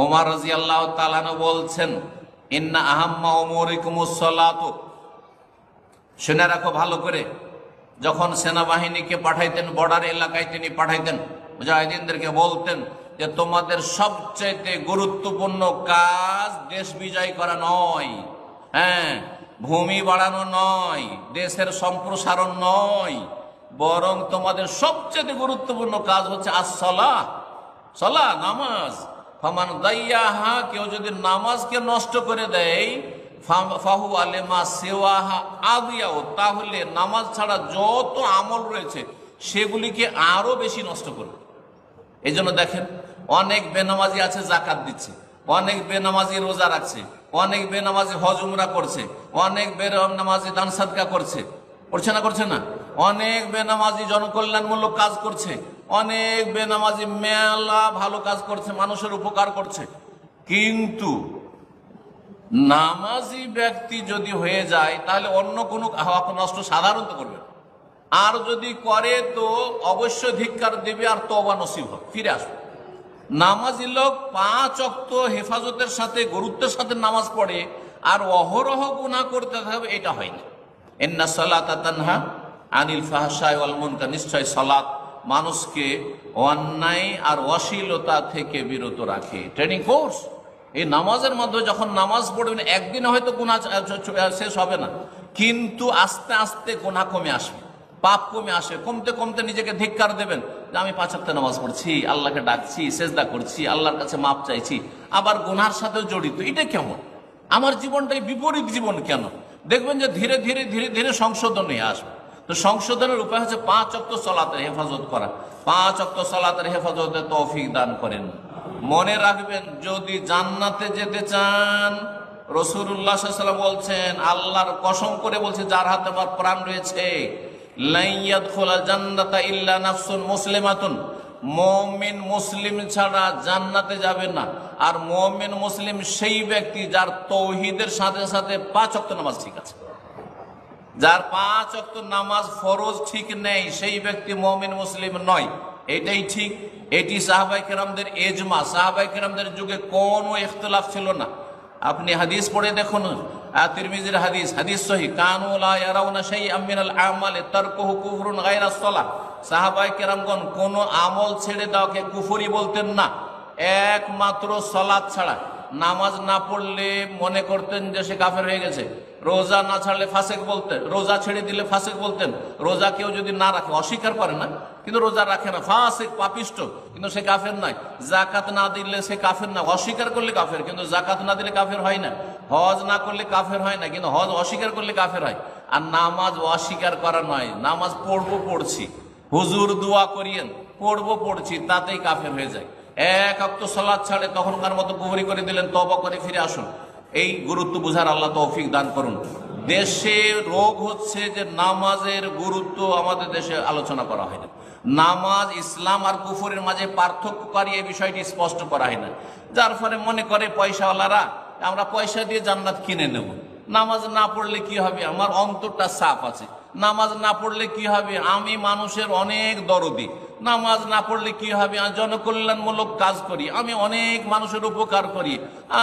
ওমর রাদিয়াল্লাহু তাআলা আনহু বলছেন, ইন্না আহাম্মা উমুরিকুমুস সালাতু, শুনে রাখো ভালো করে, যখন সেনাবাহিনীকে পাঠাইতেন, বর্ডার এলাকায় তিনি পাঠাইতেন, মুজাহিদিনদেরকে বলতেন যে তোমাদের সবচেয়ে গুরুত্বপূর্ণ কাজ দেশ বিজয় করা নয়, হ্যাঁ, ভূমি বাড়ানো নয়, দেশের সম্প্রসারণ নয়, বরং তোমাদের সবচেয়ে গুরুত্বপূর্ণ কাজ হচ্ছে আসসালাহ, সালাহ, নামাজ। ফামান দাইয়াহা, কেউ যদি নামাজকে নষ্ট করে দেয়, ফাহু আলেমা সেওয়াহা আদিয়াও, তাহলে নামাজ ছাড়া যত আমল রয়েছে সেগুলিকে আরো বেশি নষ্ট করবে। এই জন্য দেখেন, অনেক বেনামাজি আছে জাকাত দিচ্ছে, অনেক বেনামাজি রোজা রাখছে, অনেক বেনামাজি হজ উমরা করছে, অনেক বেনামাজি দান সাদকা করছে, করছে না করছে না? অনেক বেনামাজি জনকল্যাণমূলক কাজ করছে, অনেক বেনামাজি মেলা ভালো কাজ করছে, মানুষের উপকার করছে। কিন্তু নামাজি ব্যক্তি যদি হয়ে যায় তাহলে অন্য কোনো হক নষ্ট সাধারণত করবে, আর যদি করে তো অবশ্যই ধিক্কার দেবে আর তওবা নসিব হবে, ফিরে আসবে। নামাজি লোক 5 ওয়াক্ত হেফাজতের সাথে গুরুত্বের সাথে নামাজ পড়ে আর অহরহ গুনাহ করতে থাকবে, এটা হয় না। ইন্না সালাতা তানহা আনিল ফাহশাই ওয়াল মুনকার, নিশ্চয় সালাত মানুষকে অন্যায় আর অশ্লীলতা থেকে বিরত রাখে। ট্রেনিং কোর্স, এই নামাজের মাধ্যমে যখন নামাজ পড়বেন, একদিনে হয়তো গুনাহ শেষ হবে না, কিন্তু আস্তে আস্তে গুনাহ কমে আসবে, পাপ কমে আসে, কমতে কমতে নিজেকে ধিক্কার দেবেন যে আমি 5 ওয়াক্ত নামাজ পড়ছি, আল্লাহকে ডাকছি, সেজদা করছি, আল্লাহর কাছে মাপ চাইছি, আবার গুনাহর সাথে জড়িত, এটা কেমন? আমার জীবনটাই বিপরীত জীবন কেন? দেখবেন যে ধীরে ধীরে ধীরে ধীরে সংশোধন হয়ে আসবে। তো সংশোধনের উপায় হচ্ছে 5 ওয়াক্ত সালাতের হেফাজত করা। 5 ওয়াক্ত সালাতের হেফাজতে তৌফিক দান করেন। মনে রাখবেন, যদি জান্নাতে যেতে চান, রাসূলুল্লাহ সাল্লাল্লাহু আলাইহি ওয়াসাল্লাম বলছেন, আল্লাহর কসম করে বলছে যার হাতে আমার প্রাণ রয়েছে, লা ইয়াদখুলুল জান্নাতা ইল্লা নাফসুন মুসলিমাতুন, মুমিন মুসলিম ছাড়া জান্নাতে যাবে না। আর মুমিন মুসলিম সেই ব্যক্তি যার তৌহিদের সাথে সাথে 5 ওয়াক্ত নামাজ ঠিক আছে। যার 5 ওয়াক্ত নামাজ ফরজ ঠিক নেই, সেই ব্যক্তি মুমিন মুসলিম নয়, এটাই ঠিক। এটি সাহাবায়ে কেরামদের ইজমা, সাহাবায়ে কেরামদের যুগে কোনো ইখতিলাফ ছিল না। আপনি হাদিস পড়ে দেখুন, তিরমিজির হাদিস, হাদিস সহিহ, কানু লা ইয়ারাউনা শাইআম মিনাল আমালি তারকুহু কুফরুন গায়রা সালাহ, সাহাবায়ে কেরামগণ কোন আমল ছেড়ে দেওয়াকে কুফরি বলতেন না, একমাত্র সালাত ছাড়া। নামাজ না পড়লে মনে করতেন যে সে কাফের হয়ে গেছে, রোজা না ছাড়লে ফাসেক বলতেন, রোজা ছেড়ে দিলে ফাসেক বলতেন। রোজা কেউ যদি না রাখে, অস্বীকার করে না, কিন্তু রোজা রাখে না, ফাসেক, পাপিষ্ট, কিন্তু সে কাফের নয়। জাকাত না দিলে সে কাফের না, অস্বীকার করলে কাফের, কিন্তু জাকাত না দিলে কাফের হয় না। হজ না করলে কাফের হয় না, কিন্তু হজ অস্বীকার করলে কাফের হয়। আর নামাজ অস্বীকার করা নয়, নামাজ পড়বো পড়ছি, হুজুর দোয়া করিয়েন, পড়বো পড়ছি, তাতেই কাফের হয়ে যায়। 1 ওয়াক্ত সালাত ছাড়ে তখনকার মতো কুফরি করে দিলেন, তওবা করে ফিরে আসুন। এই গুরুত্ব বুঝার আল্লাহ তৌফিক দান করুন। দেশে রোগ হচ্ছে যে নামাজের গুরুত্ব আমাদের দেশে আলোচনা করা হয় না। নামাজ ইসলাম আর কুফরের মাঝে পার্থক্যকারী এই বিষয়টি স্পষ্ট করা হয় না, যার ফলে মনে করে পয়সাওয়ালারা আমরা পয়সা দিয়ে জান্নাত কিনে নেব। নামাজ না পড়লে কি হবে? আমার অন্তরটা সাফ আছে। নামাজ না পড়লে কি হবে? আমি মানুষের অনেক দরদি। নামাজ না পড়লে কি হবে? জনকল্যাণমূলক কাজ করি, আমি অনেক মানুষের উপকার করি,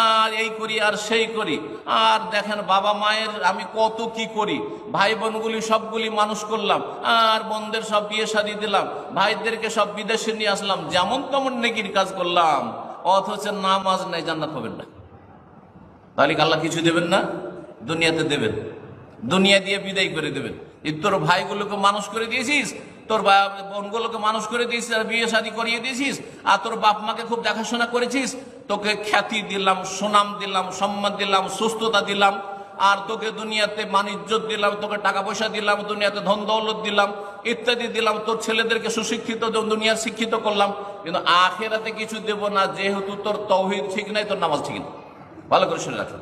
আর এই করি আর সেই করি। আর দেখেন বাবা মায়ের আমি কত কি করি, ভাই বোনগুলি সবগুলি মানুষ করলাম, আর বোনদের সব বিয়ে শাদী দিলাম, ভাইদেরকে সব বিদেশে নিয়ে আসলাম, যেমন তেমন নেকির কাজ করলাম, অথচ নামাজ নাই, জান্নাত পাবেন না। তাহলে আল্লাহ কিছু দেবেন না? দুনিয়াতে দেবেন, দুনিয়া দিয়ে বিদায় করে দেবেন। তোর ভাইগুলোকে মানুষ করে দিয়েছিস, তোর বোনগুলোকে মানুষ করে দিয়েছিস, আর বিয়ে শাদী করিয়ে দিয়েছিস, আর তোর বাপ মাকে খুব দেখাশোনা করেছিস, তোকে খ্যাতি দিলাম, সুনাম দিলাম, সম্মান দিলাম, সুস্থতা দিলাম, আর তোকে দুনিয়াতে মান-ইজ্জত দিলাম, তোকে টাকা পয়সা দিলাম, দুনিয়াতে ধন দৌলত দিলাম, ইত্যাদি দিলাম, তোর ছেলেদেরকে সুশিক্ষিত দুনিয়া শিক্ষিত করলাম, কিন্তু আখিরাতে কিছু দেব না, যেহেতু তোর তাওহীদ ঠিক নাই, তোর নামাজ ঠিক নাই। ভালো করে শুনে রাখুন।